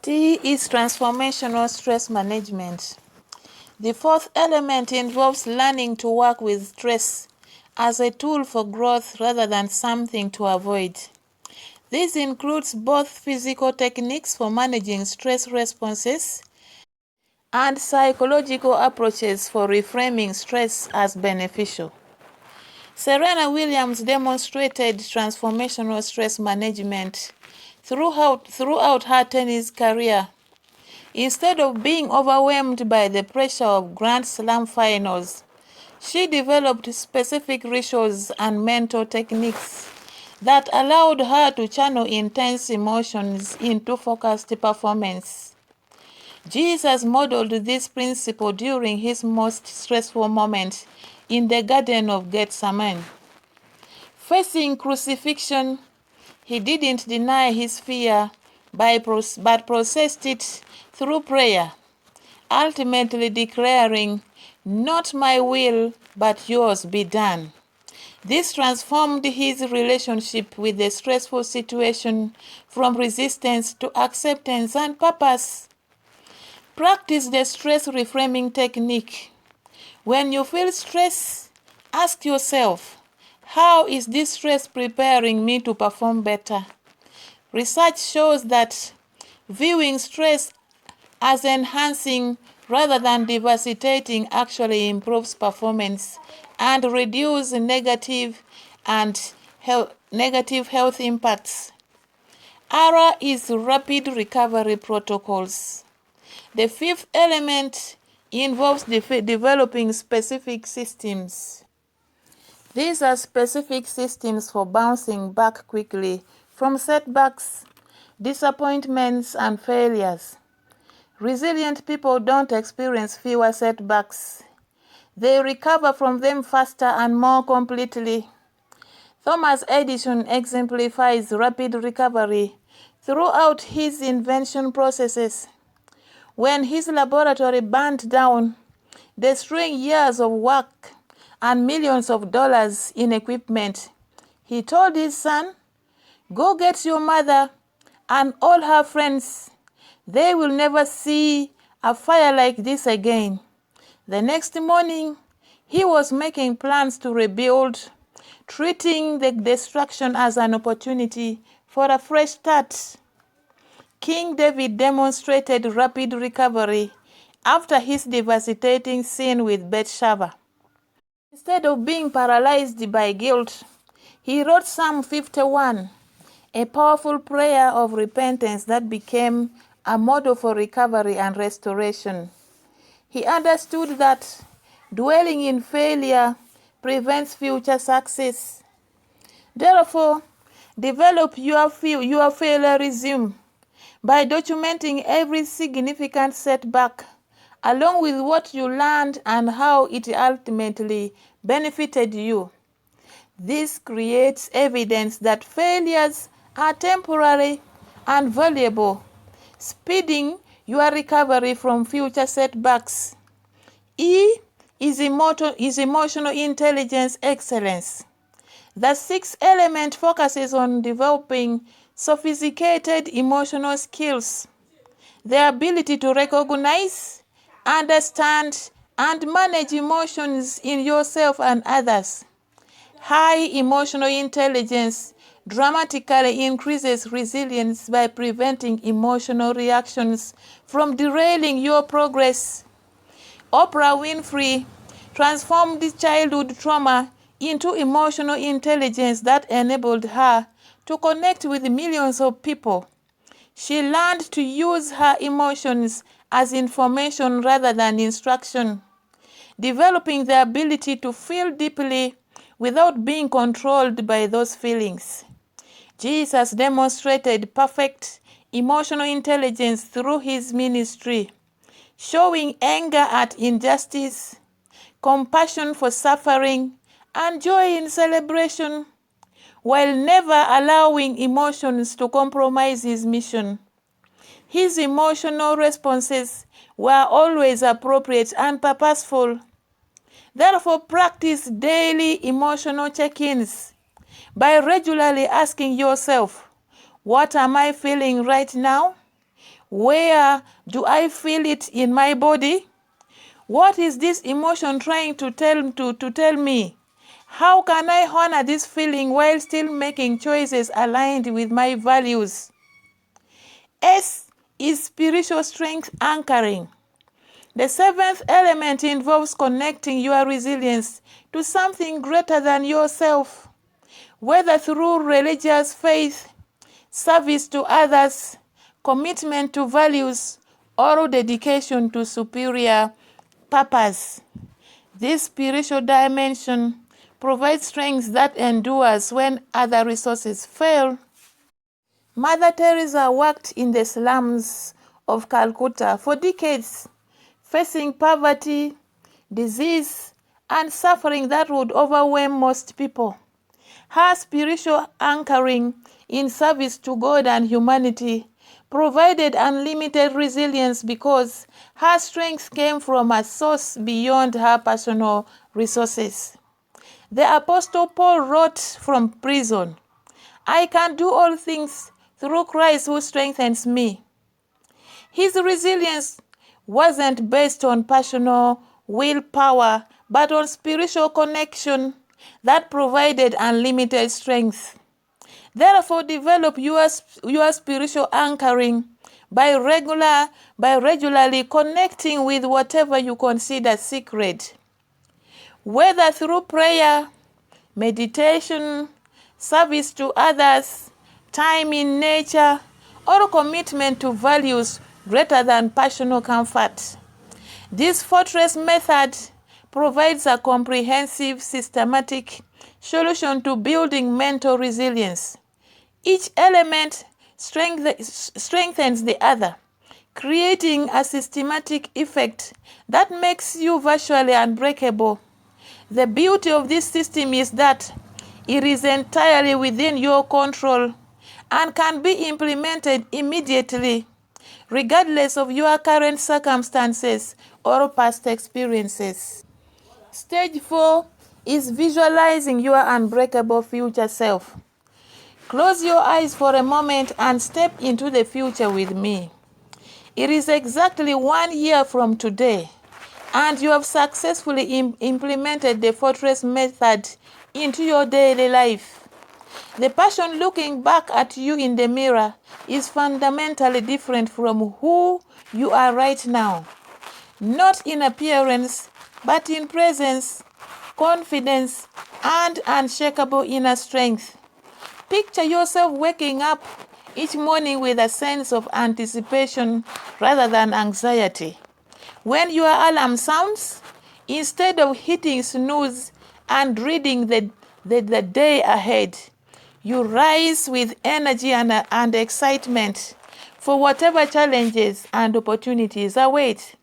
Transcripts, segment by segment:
T is transformational stress management. The fourth element involves learning to work with stress as a tool for growth rather than something to avoid. This includes both physical techniques for managing stress responses and psychological approaches for reframing stress as beneficial. Serena Williams demonstrated transformational stress management throughout her tennis career. Instead of being overwhelmed by the pressure of Grand Slam finals, she developed specific rituals and mental techniques that allowed her to channel intense emotions into focused performance. Jesus modeled this principle during his most stressful moment in the Garden of Gethsemane. Facing crucifixion, he didn't deny his fear but processed it through prayer, ultimately declaring, "Not my will, but yours be done." This transformed his relationship with the stressful situation from resistance to acceptance and purpose. Practice the stress reframing technique. When you feel stress, ask yourself, how is this stress preparing me to perform better? Research shows that viewing stress as enhancing rather than devastating actually improves performance and reduces negative health impacts. R is rapid recovery protocols. The fifth element involves developing specific systems. These are specific systems for bouncing back quickly from setbacks, disappointments, and failures. Resilient people don't experience fewer setbacks. They recover from them faster and more completely. Thomas Edison exemplifies rapid recovery throughout his invention processes. When his laboratory burnt down, destroying years of work and millions of dollars in equipment, he told his son, "Go get your mother and all her friends. They will never see a fire like this again." The next morning, he was making plans to rebuild, treating the destruction as an opportunity for a fresh start. King David demonstrated rapid recovery after his devastating sin with Bathsheba. Instead of being paralyzed by guilt, he wrote Psalm 51, a powerful prayer of repentance that became a model for recovery and restoration. He understood that dwelling in failure prevents future success. Therefore, develop your failureism by documenting every significant setback, along with what you learned and how it ultimately benefited you. This creates evidence that failures are temporary and valuable, speeding your recovery from future setbacks. E is emotional intelligence excellence. The sixth element focuses on developing sophisticated emotional skills, the ability to recognize, understand, and manage emotions in yourself and others. High emotional intelligence dramatically increases resilience by preventing emotional reactions from derailing your progress. Oprah Winfrey transformed childhood trauma into emotional intelligence that enabled her to connect with millions of people. She learned to use her emotions as information rather than instruction, developing the ability to feel deeply without being controlled by those feelings. Jesus demonstrated perfect emotional intelligence through his ministry, showing anger at injustice, compassion for suffering, and joy in celebration, while never allowing emotions to compromise his mission. His emotional responses were always appropriate and purposeful. Therefore, practice daily emotional check-ins by regularly asking yourself, what am I feeling right now? Where do I feel it in my body? What is this emotion trying to tell me? How can I honor this feeling while still making choices aligned with my values? S is spiritual strength anchoring. The seventh element involves connecting your resilience to something greater than yourself, whether through religious faith, service to others, commitment to values, or dedication to superior purpose. This spiritual dimension provides strength that endures when other resources fail. Mother Teresa worked in the slums of Calcutta for decades, facing poverty, disease, and suffering that would overwhelm most people. Her spiritual anchoring in service to God and humanity provided unlimited resilience because her strength came from a source beyond her personal resources. The Apostle Paul wrote from prison, "I can do all things through Christ who strengthens me." His resilience wasn't based on personal willpower, but on spiritual connection that provided unlimited strength. Therefore, develop your spiritual anchoring by regularly connecting with whatever you consider sacred, whether through prayer, meditation, service to others, time in nature, or commitment to values greater than personal comfort. This fortress method provides a comprehensive, systematic solution to building mental resilience. Each element strengthens the other, creating a systematic effect that makes you virtually unbreakable. The beauty of this system is that it is entirely within your control and can be implemented immediately, regardless of your current circumstances or past experiences. Stage 4 is visualizing your unbreakable future self. Close your eyes for a moment and step into the future with me. It is exactly 1 year from today, and you have successfully implemented the fortress method into your daily life. The person looking back at you in the mirror is fundamentally different from who you are right now, not in appearance, but in presence, confidence, and unshakable inner strength. Picture yourself waking up each morning with a sense of anticipation rather than anxiety. When your alarm sounds, instead of hitting snooze and reading the day ahead, you rise with energy and excitement for whatever challenges and opportunities await.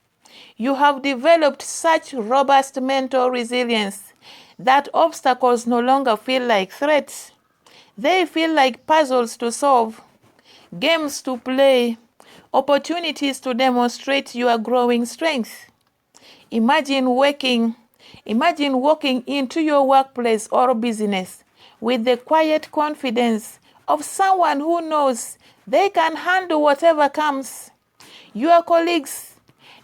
You have developed such robust mental resilience that obstacles no longer feel like threats. They feel like puzzles to solve, games to play, opportunities to demonstrate your growing strength. Imagine walking into your workplace or business with the quiet confidence of someone who knows they can handle whatever comes. Your colleagues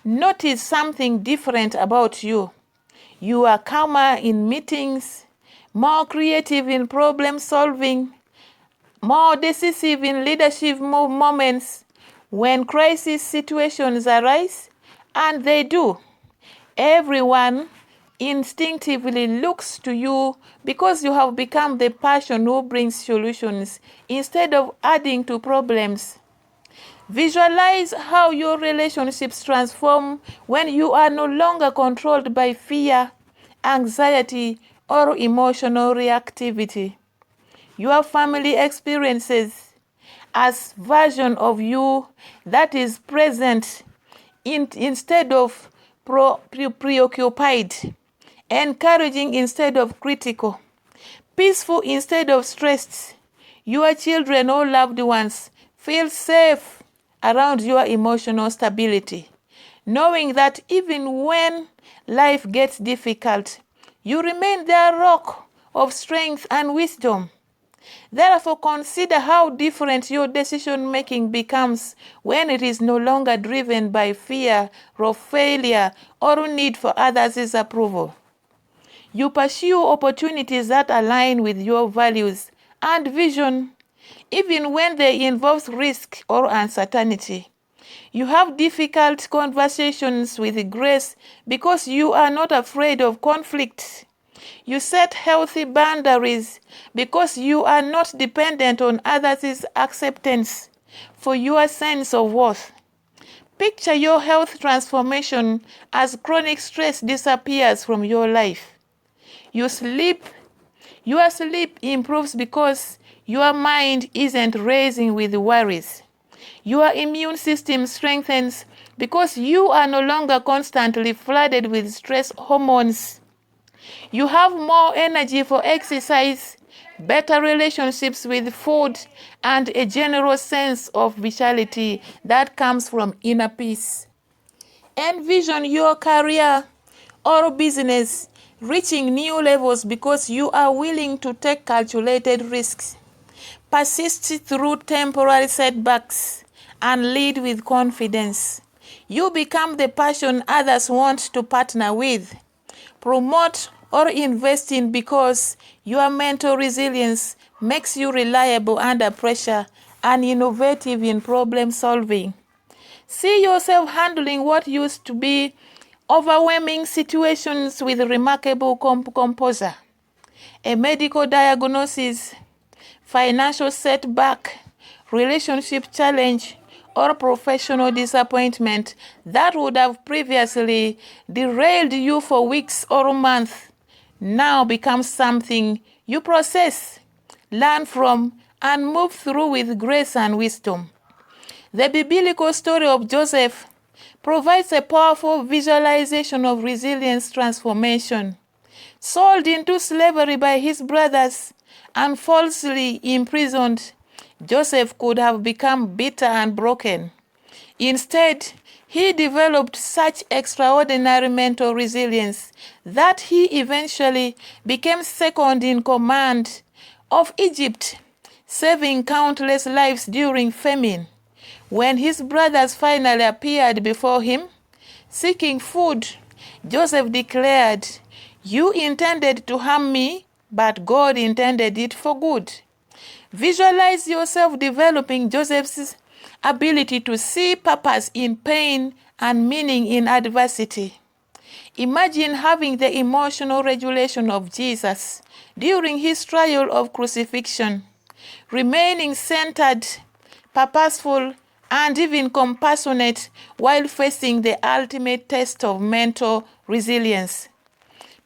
notice something different about you. You are calmer in meetings, more creative in problem solving, more decisive in leadership moments. When crisis situations arise, and they do, everyone instinctively looks to you because you have become the person who brings solutions instead of adding to problems. Visualize how your relationships transform when you are no longer controlled by fear, anxiety, or emotional reactivity. Your family experiences as version of you that is present instead of preoccupied, encouraging instead of critical, peaceful instead of stressed. Your children or loved ones feel safe around your emotional stability, knowing that even when life gets difficult, you remain their rock of strength and wisdom. Therefore, consider how different your decision-making becomes when it is no longer driven by fear of failure or need for others' approval. You pursue opportunities that align with your values and vision, even when they involve risk or uncertainty. You have difficult conversations with grace because you are not afraid of conflict. You set healthy boundaries because you are not dependent on others' acceptance for your sense of worth. Picture your health transformation as chronic stress disappears from your life. Your sleep improves because your mind isn't racing with worries. Your immune system strengthens because you are no longer constantly flooded with stress hormones. You have more energy for exercise, better relationships with food, and a general sense of vitality that comes from inner peace. Envision your career or business reaching new levels because you are willing to take calculated risks, persist through temporary setbacks, and lead with confidence. You become the person others want to partner with, promote, or invest in because your mental resilience makes you reliable under pressure and innovative in problem solving. See yourself handling what used to be overwhelming situations with remarkable composure. A medical diagnosis, financial setback, relationship challenge, or professional disappointment that would have previously derailed you for weeks or months now becomes something you process, learn from, and move through with grace and wisdom. The biblical story of Joseph provides a powerful visualization of resilience transformation. Sold into slavery by his brothers and falsely imprisoned, Joseph could have become bitter and broken. Instead, he developed such extraordinary mental resilience that he eventually became second in command of Egypt, saving countless lives during famine. When his brothers finally appeared before him, seeking food, Joseph declared, "You intended to harm me, but God intended it for good." Visualize yourself developing Joseph's ability to see purpose in pain and meaning in adversity. Imagine having the emotional regulation of Jesus during his trial of crucifixion, remaining centered, purposeful, and even compassionate while facing the ultimate test of mental resilience.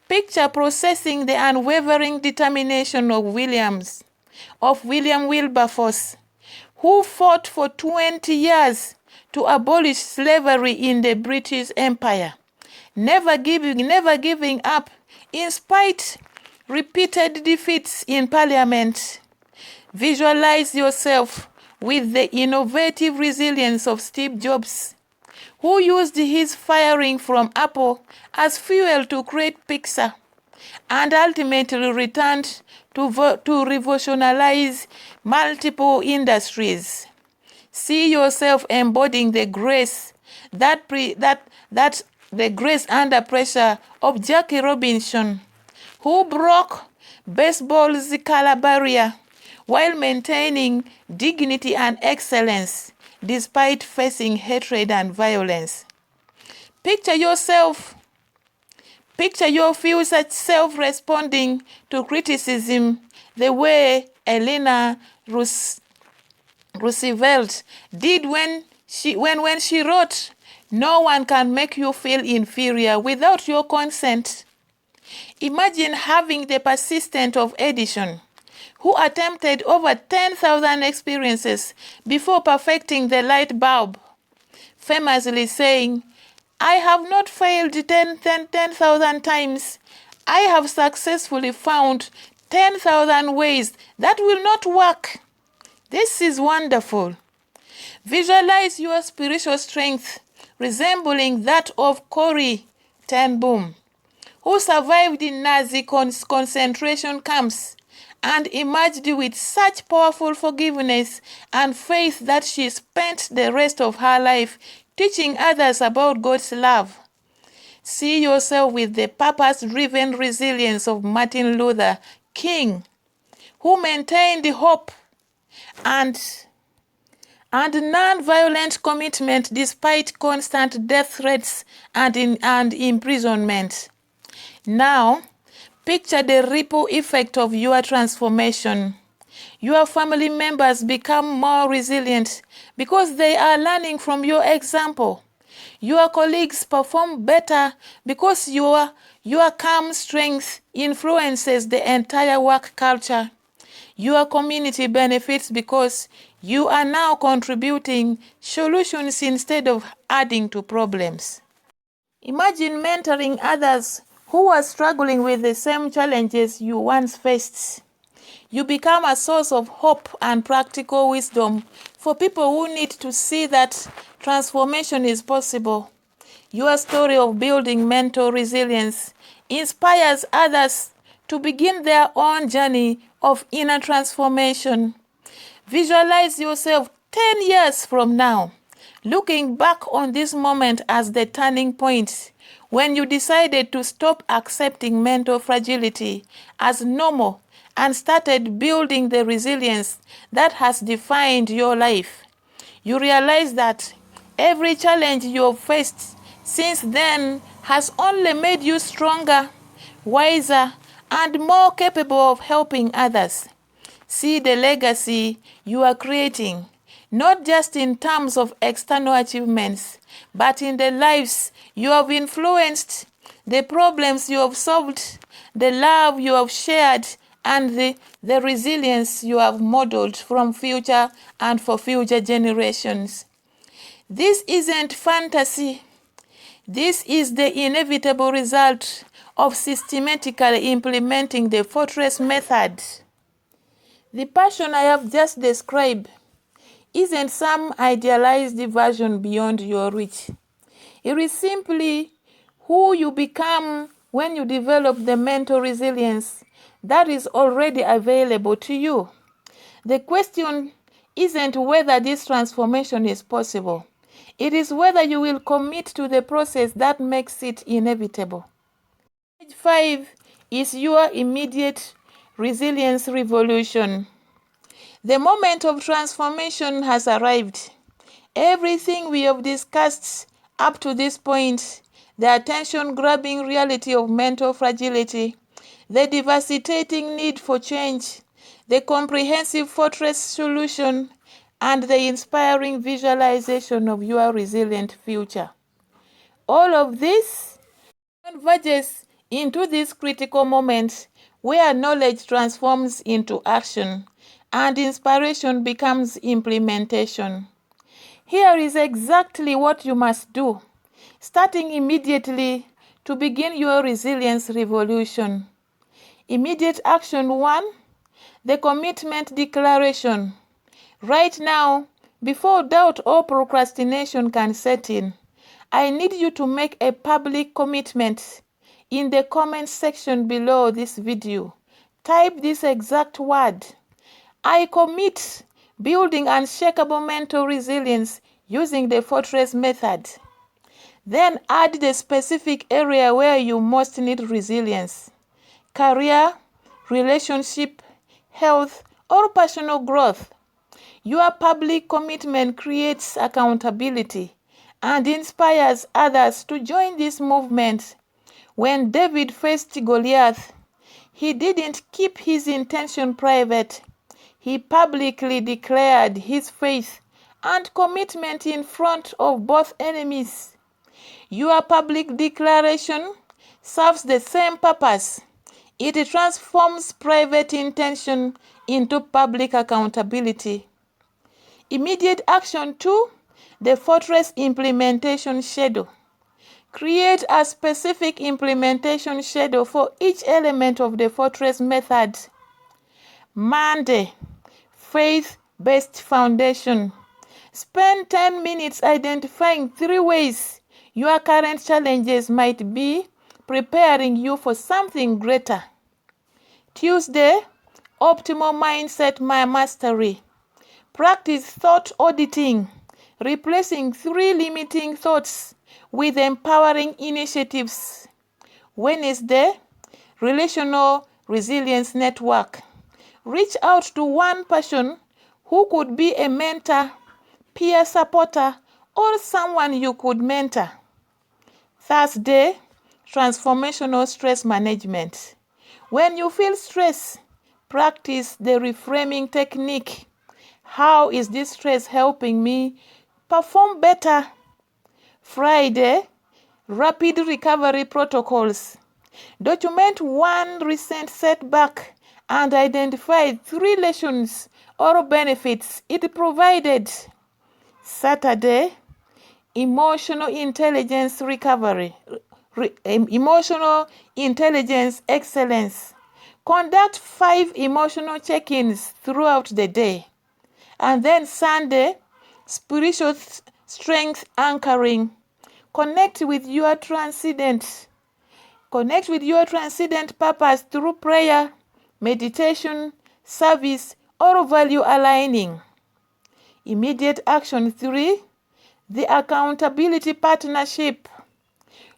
Picture processing the unwavering determination of William Wilberforce, who fought for 20 years to abolish slavery in the British Empire, never giving up in spite repeated defeats in Parliament. Visualize yourself with the innovative resilience of Steve Jobs, who used his firing from Apple as fuel to create Pixar, and ultimately returned to revolutionize multiple industries. See yourself embodying the grace the grace under pressure of Jackie Robinson, who broke baseball's color barrier while maintaining dignity and excellence despite facing hatred and violence. Picture your future self responding to criticism the way Eleanor Roosevelt did when she wrote, "No one can make you feel inferior without your consent." Imagine having the persistence of Edison, who attempted over 10,000 experiences before perfecting the light bulb, famously saying, "I have not failed 10,000 times. I have successfully found 10,000 ways that will not work." This is wonderful. Visualize your spiritual strength resembling that of Corrie ten Boom, who survived in Nazi concentration camps and emerged with such powerful forgiveness and faith that she spent the rest of her life teaching others about God's love. See yourself with the purpose-driven resilience of Martin Luther King, who maintained hope and non-violent commitment despite constant death threats and imprisonment. Now, picture the ripple effect of your transformation. Your family members become more resilient because they are learning from your example. Your colleagues perform better because your calm strength influences the entire work culture. Your community benefits because you are now contributing solutions instead of adding to problems. Imagine mentoring others who are struggling with the same challenges you once faced. You become a source of hope and practical wisdom for people who need to see that transformation is possible. Your story of building mental resilience inspires others to begin their own journey of inner transformation. Visualize yourself 10 years from now, looking back on this moment as the turning point when you decided to stop accepting mental fragility as normal and started building the resilience that has defined your life. You realize that every challenge you have faced since then has only made you stronger, wiser, and more capable of helping others. See the legacy you are creating, not just in terms of external achievements, but in the lives you have influenced, the problems you have solved, the love you have shared, and the resilience you have modeled from future and for future generations. This isn't fantasy. This is the inevitable result of systematically implementing the Fortress method. The passion I have just described isn't some idealized version beyond your reach. It is simply who you become when you develop the mental resilience that is already available to you. The question isn't whether this transformation is possible. It is whether you will commit to the process that makes it inevitable. Stage 5 is your immediate resilience revolution. The moment of transformation has arrived. Everything we have discussed up to this point, the attention-grabbing reality of mental fragility, the devastating need for change, the comprehensive fortress solution, and the inspiring visualization of your resilient future. All of this converges into this critical moment where knowledge transforms into action and inspiration becomes implementation. Here is exactly what you must do, starting immediately to begin your resilience revolution. Immediate action 1, the commitment declaration. Right now, before doubt or procrastination can set in, I need you to make a public commitment. In the comment section below this video, type this exact word. I commit building unshakable mental resilience using the Fortress method. Then add the specific area where you most need resilience: career, relationship, health, or personal growth. Your public commitment creates accountability and inspires others to join this movement. When David faced Goliath, he didn't keep his intention private. He publicly declared his faith and commitment in front of both enemies. Your public declaration serves the same purpose. It transforms private intention into public accountability. Immediate action 2, the Fortress implementation schedule. Create a specific implementation schedule for each element of the Fortress method. Monday, faith-based foundation. Spend 10 minutes identifying 3 ways your current challenges might be preparing you for something greater. Tuesday, Optimal mindset mastery. Practice thought auditing, replacing 3 limiting thoughts with empowering initiatives. Wednesday, relational resilience network. Reach out to one person who could be a mentor, peer supporter, or someone you could mentor. Thursday, transformational stress management. When you feel stress, practice the reframing technique. How is this stress helping me perform better? Friday, rapid recovery protocols. Document one recent setback and identify 3 lessons or benefits it provided. Saturday, emotional intelligence recovery. Emotional intelligence excellence. Conduct 5 emotional check-ins throughout the day. And then Sunday, spiritual strength anchoring. Connect with your transcendent purpose through prayer, meditation, service, or value aligning. Immediate action 3, the accountability partnership.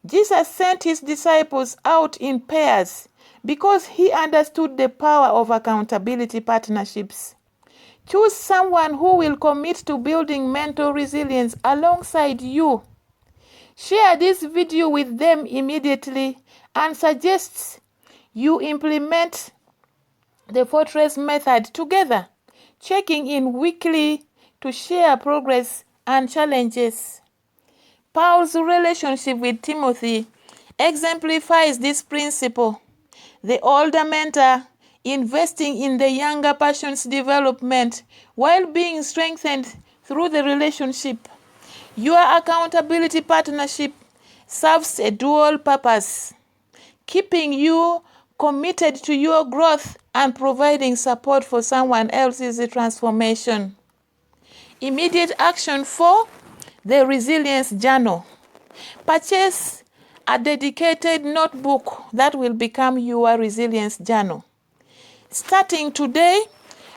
Jesus sent his disciples out in pairs because he understood the power of accountability partnerships. Choose someone who will commit to building mental resilience alongside you. Share this video with them immediately and suggest you implement the Fortress method together, checking in weekly to share progress and challenges. Paul's relationship with Timothy exemplifies this principle. The older mentor investing in the younger person's development while being strengthened through the relationship. Your accountability partnership serves a dual purpose, keeping you committed to your growth and providing support for someone else's transformation. Immediate action 4, the resilience journal. Purchase a dedicated notebook that will become your resilience journal. Starting today,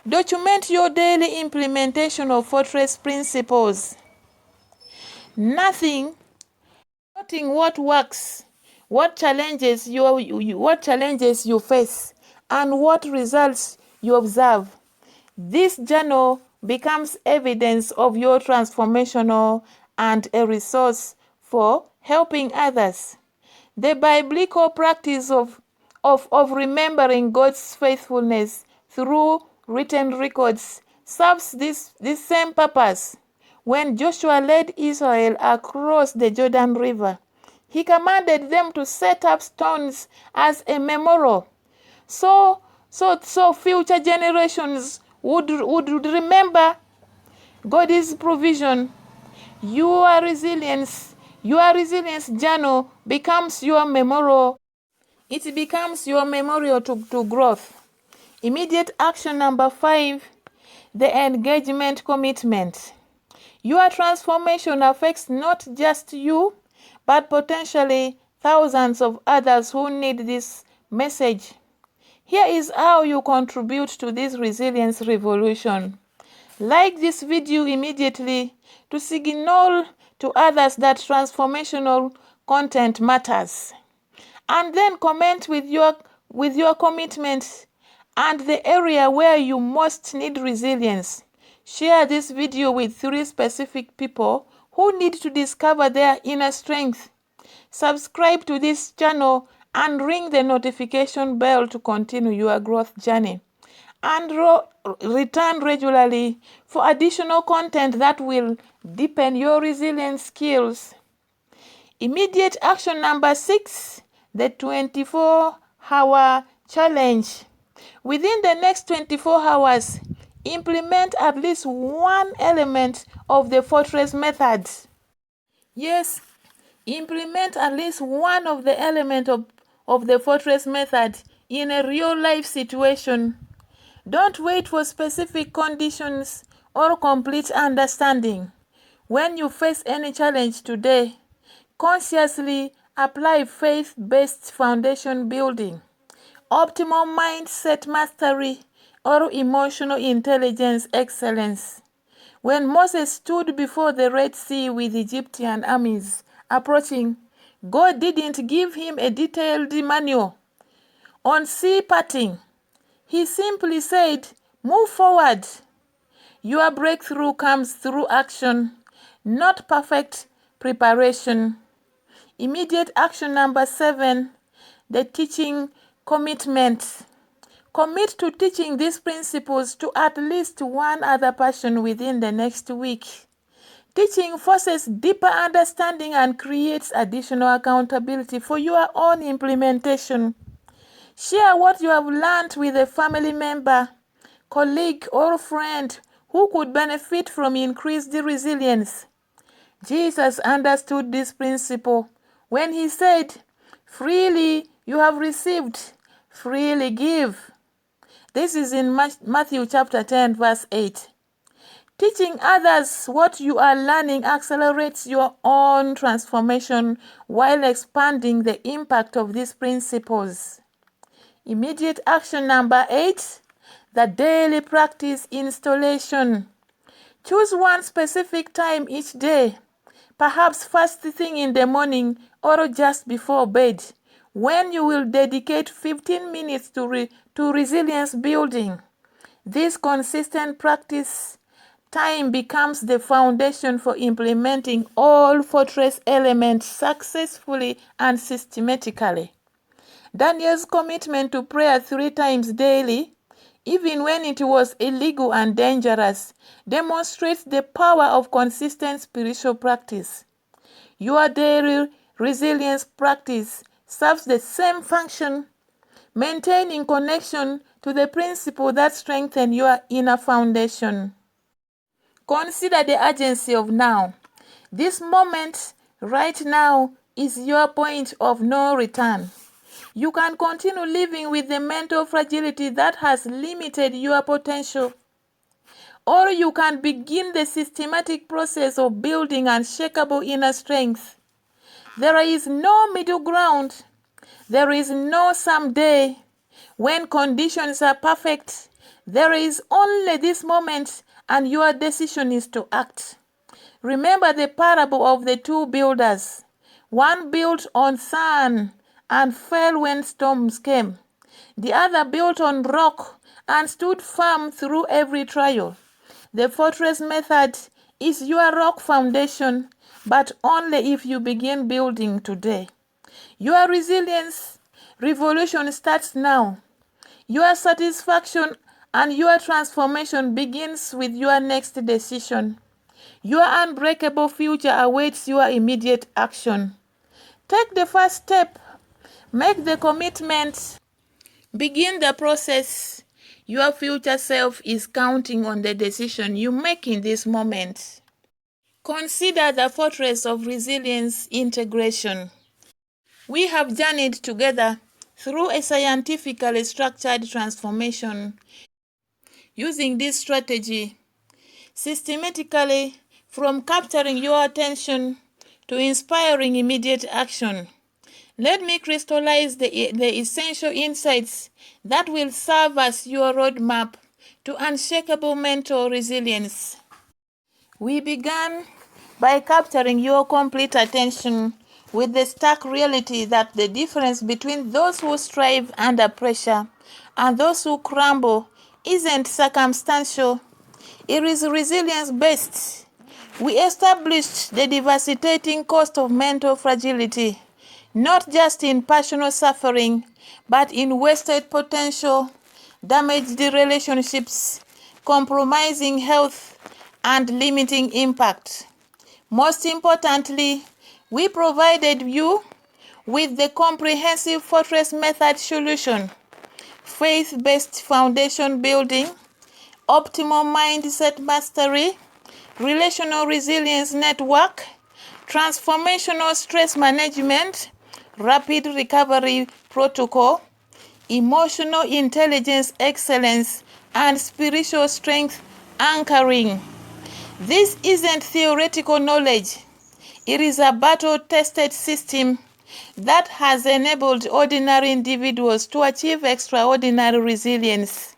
document your daily implementation of Fortress principles. Noting what works, what challenges you face, and what results you observe. This journal becomes evidence of your transformational and a resource for helping others. The biblical practice of remembering God's faithfulness through written records serves this same purpose. When Joshua led Israel across the Jordan River, he commanded them to set up stones as a memorial, so future generations would remember God's provision. Your resilience journal becomes your memorial. It becomes your memorial to growth. Immediate action number 5, the engagement commitment. Your transformation affects not just you, but potentially thousands of others who need this message. Here is how you contribute to this resilience revolution. Like this video immediately to signal to others that transformational content matters. And then comment with your commitment and the area where you most need resilience. Share this video with 3 specific people who need to discover their inner strength. Subscribe to this channel and ring the notification bell to continue your growth journey. And return regularly for additional content that will deepen your resilience skills. Immediate action number 6, the 24-hour challenge. Within the next 24 hours, implement at least one element of the Fortress method. Yes, implement at least one of the elements of the Fortress method in a real-life situation. Don't wait for specific conditions or complete understanding. When you face any challenge today, consciously apply faith-based foundation building, optimal mindset mastery, or emotional intelligence excellence. When Moses stood before the Red Sea with Egyptian armies approaching, God didn't give him a detailed manual on sea parting. He simply said, "Move forward." Your breakthrough comes through action, not perfect preparation. Immediate action number 7, the teaching commitment. Commit to teaching these principles to at least one other person within the next week. Teaching forces deeper understanding and creates additional accountability for your own implementation. Share what you have learned with a family member, colleague, or friend who could benefit from increased resilience. Jesus understood this principle when he said, "Freely you have received, freely give." This is in Matthew chapter 10, verse 8. Teaching others what you are learning accelerates your own transformation while expanding the impact of these principles. Immediate action number 8, the daily practice installation. Choose one specific time each day, perhaps first thing in the morning or just before bed, when you will dedicate 15 minutes to resilience building. This consistent practice time becomes the foundation for implementing all fortress elements successfully and systematically. Daniel's commitment to prayer 3 times daily, even when it was illegal and dangerous, demonstrates the power of consistent spiritual practice. Your daily resilience practice serves the same function, maintaining connection to the principle that strengthens your inner foundation. Consider the urgency of now. This moment, right now, is your point of no return. You can continue living with the mental fragility that has limited your potential, or you can begin the systematic process of building unshakable inner strength. There is no middle ground. There is no someday when conditions are perfect. There is only this moment, and your decision is to act. Remember the parable of the 2 builders. One built on sand and fell when storms came. The other built on rock and stood firm through every trial. The fortress method is your rock foundation, but only if you begin building today. Your resilience revolution starts now. Your satisfaction and your transformation begins with your next decision. Your unbreakable future awaits your immediate action. Take the first step. Make the commitment. Begin the process. Your future self is counting on the decision you make in this moment. Consider the fortress of resilience integration. We have journeyed together through a scientifically structured transformation using this strategy systematically, from capturing your attention to inspiring immediate action. Let me crystallize the essential insights that will serve as your roadmap to unshakable mental resilience. We began by capturing your complete attention with the stark reality that the difference between those who strive under pressure and those who crumble isn't circumstantial. It is resilience-based. We established the devastating cost of mental fragility, not just in personal suffering, but in wasted potential, damaged relationships, compromising health, and limiting impact. Most importantly, we provided you with the comprehensive fortress method solution: faith-based foundation building, optimal mindset mastery, relational resilience network, transformational stress management, rapid recovery protocol, emotional intelligence excellence, and spiritual strength anchoring. This isn't theoretical knowledge. It is a battle-tested system that has enabled ordinary individuals to achieve extraordinary resilience.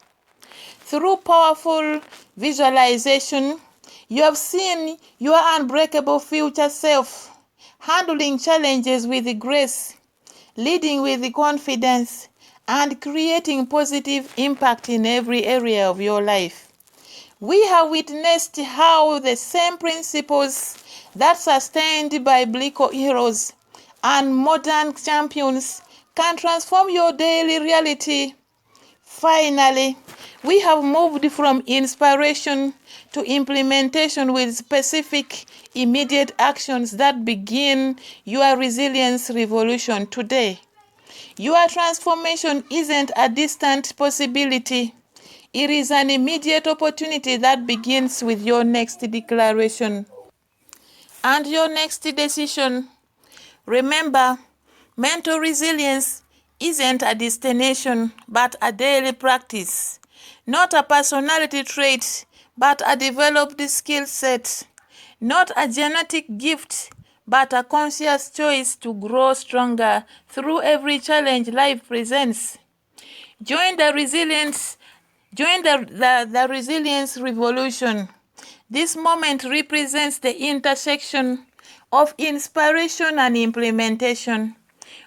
Through powerful visualization, you have seen your unbreakable future self, handling challenges with grace, leading with confidence, and creating positive impact in every area of your life. We have witnessed how the same principles that sustained biblical heroes and modern champions can transform your daily reality. Finally, we have moved from inspiration to implementation with specific, immediate actions that begin your resilience revolution today. Your transformation isn't a distant possibility. It is an immediate opportunity that begins with your next declaration and your next decision. Remember, mental resilience isn't a destination, but a daily practice. Not a personality trait, but a developed skill set. Not a genetic gift, but a conscious choice to grow stronger through every challenge life presents. Join the resilience, join the resilience revolution. This moment represents the intersection of inspiration and implementation.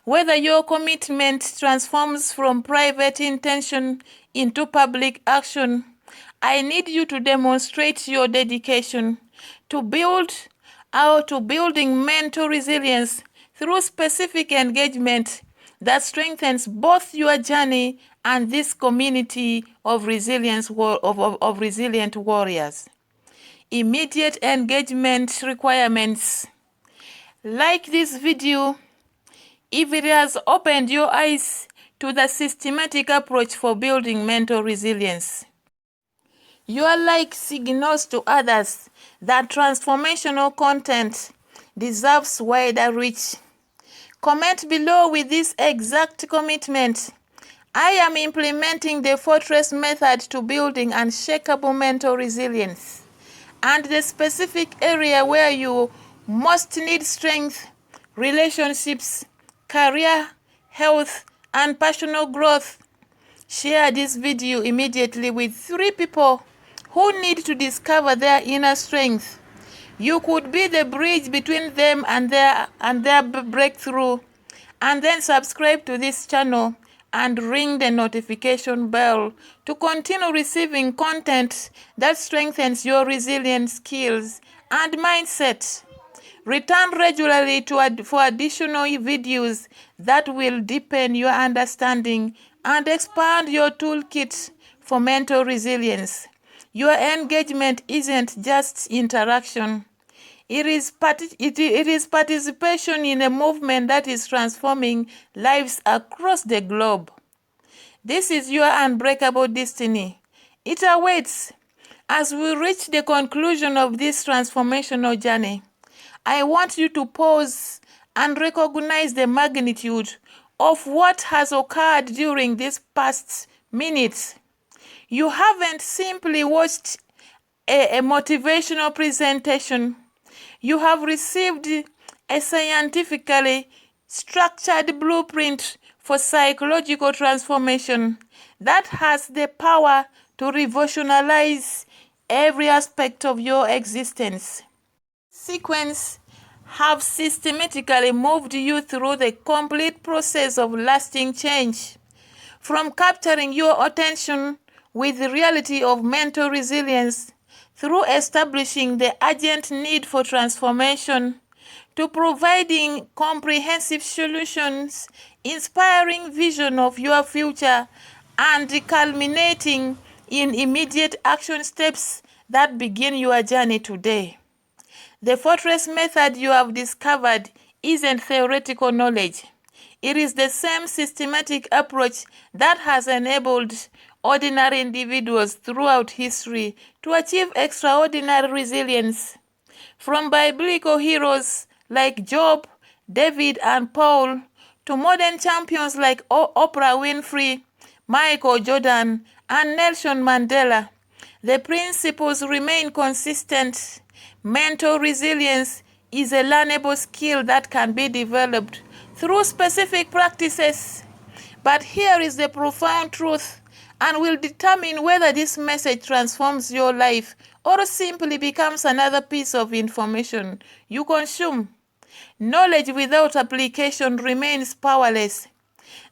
Whether your commitment transforms from private intention into public action, I need you to demonstrate your dedication to building mental resilience through specific engagement that strengthens both your journey and this community of resilient warriors. Immediate engagement requirements. Like this video if it has opened your eyes to the systematic approach for building mental resilience. Your like signals to others that transformational content deserves wider reach. Comment below with this exact commitment. I am implementing the Fortress method to building unshakable mental resilience, and the specific area where you most need strength, relationships, career, health, and personal growth. Share this video immediately with 3 people who need to discover their inner strength. You could be the bridge between them and their breakthrough. And then subscribe to this channel and ring the notification bell to continue receiving content that strengthens your resilient skills and mindset. Return regularly for additional videos that will deepen your understanding and expand your toolkit for mental resilience. Your engagement isn't just interaction. It is participation in a movement that is transforming lives across the globe. This is your unbreakable destiny. It awaits. As we reach the conclusion of this transformational journey, I want you to pause and recognize the magnitude of what has occurred during these past minutes. You haven't simply watched a motivational presentation. You have received a scientifically structured blueprint for psychological transformation that has the power to revolutionize every aspect of your existence. Sequence have systematically moved you through the complete process of lasting change, from capturing your attention with the reality of mental resilience through establishing the urgent need for transformation, to providing comprehensive solutions, inspiring vision of your future, and culminating in immediate action steps that begin your journey today. The Fortress method you have discovered isn't theoretical knowledge. It is the same systematic approach that has enabled ordinary individuals throughout history to achieve extraordinary resilience. From biblical heroes like Job, David, and Paul, to modern champions like Oprah Winfrey, Michael Jordan, and Nelson Mandela, the principles remain consistent. Mental resilience is a learnable skill that can be developed through specific practices. But here is the profound truth. and will determine whether this message transforms your life or simply becomes another piece of information you consume. Knowledge without application remains powerless.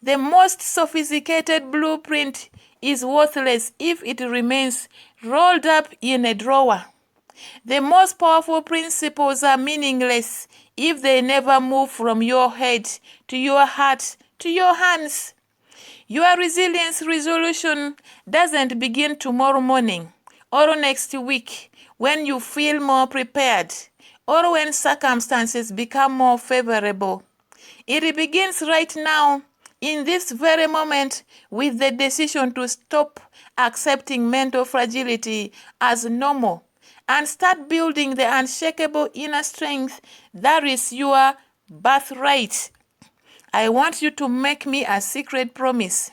The most sophisticated blueprint is worthless if it remains rolled up in a drawer. The most powerful principles are meaningless if they never move from your head to your heart to your hands. Your resilience resolution doesn't begin tomorrow morning or next week when you feel more prepared or when circumstances become more favorable. It begins right now, in this very moment, with the decision to stop accepting mental fragility as normal and start building the unshakable inner strength that is your birthright. I want you to make me a secret promise.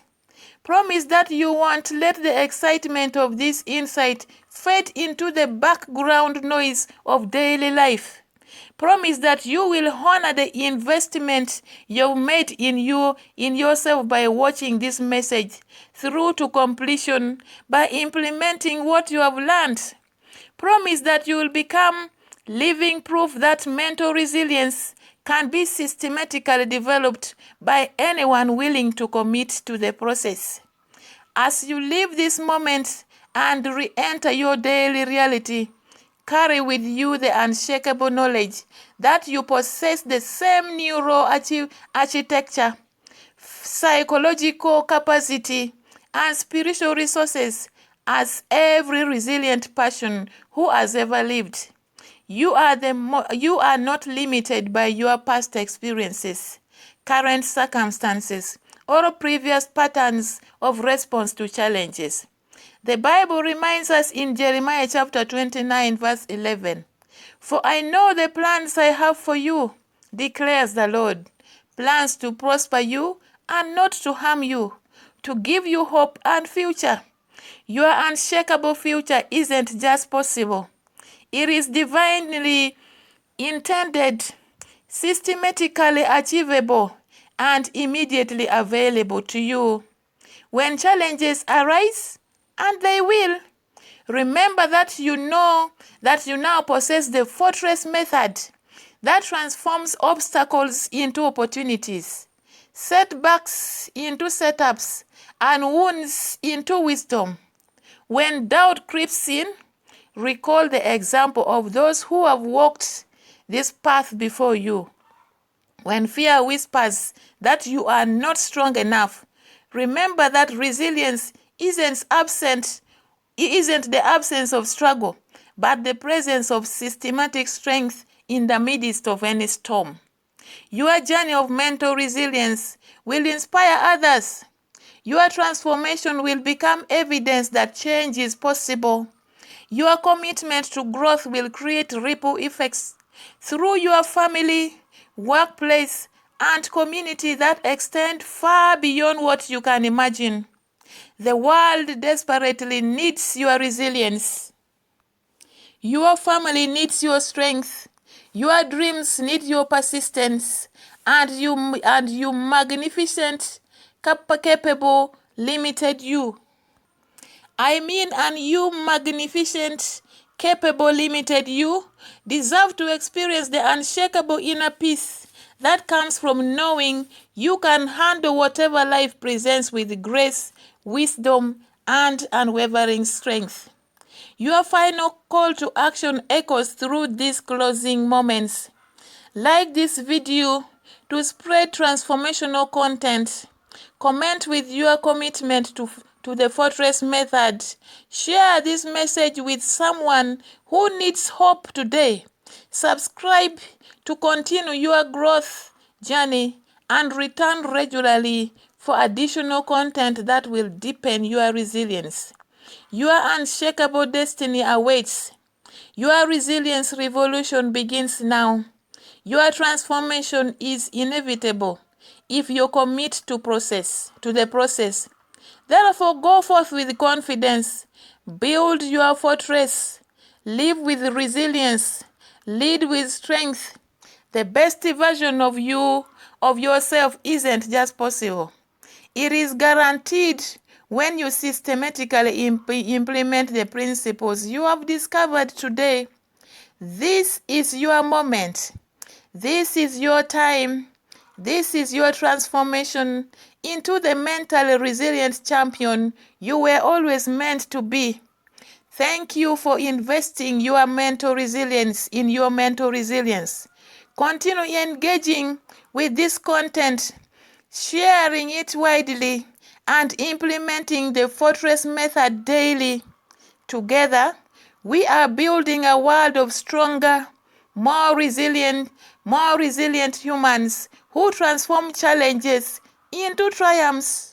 Promise that you won't let the excitement of this insight fade into the background noise of daily life. Promise that you will honor the investment you've made in yourself by watching this message through to completion, by implementing what you have learned. Promise that you will become living proof that mental resilience can be systematically developed by anyone willing to commit to the process. As you leave this moment and re-enter your daily reality, carry with you the unshakable knowledge that you possess the same neural architecture, psychological capacity, and spiritual resources as every resilient person who has ever lived. You are not limited by your past experiences, current circumstances, or previous patterns of response to challenges. The Bible reminds us in Jeremiah chapter 29, verse 11, "For I know the plans I have for you, declares the Lord, plans to prosper you and not to harm you, to give you hope and future." Your unshakable future isn't just possible. It is divinely intended, systematically achievable, and immediately available to you. When challenges arise, and they will, remember that you now possess the fortress method that transforms obstacles into opportunities, setbacks into setups, and wounds into wisdom. When doubt creeps in, recall the example of those who have walked this path before you. When fear whispers that you are not strong enough, remember that resilience isn't the absence of struggle, but the presence of systematic strength in the midst of any storm. Your journey of mental resilience will inspire others. Your transformation will become evidence that change is possible. Your commitment to growth will create ripple effects through your family, workplace, and community that extend far beyond what you can imagine. The world desperately needs your resilience. Your family needs your strength. Your dreams need your persistence. And you magnificent, capable, limited you. And you magnificent, capable, limited you deserve to experience the unshakable inner peace that comes from knowing you can handle whatever life presents with grace, wisdom, and unwavering strength. Your final call to action echoes through these closing moments. Like this video to spread transformational content. Comment with your commitment to the Fortress Method. Share this message with someone who needs hope today. Subscribe to continue your growth journey and return regularly for additional content that will deepen your resilience. Your unshakable destiny awaits. Your resilience revolution begins now. Your transformation is inevitable if you commit to the process. Therefore, go forth with confidence. Build your fortress. Live with resilience. Lead with strength. The best version of yourself isn't just possible. It is guaranteed when you systematically implement the principles you have discovered today. This is your moment. This is your time. This is your transformation into the mentally resilient champion you were always meant to be. Thank you for investing your mental resilience in your mental resilience. Continue engaging with this content, sharing it widely, and implementing the Fortress Method daily. Together, we are building a world of stronger, more resilient humans who transform challenges into triumphs.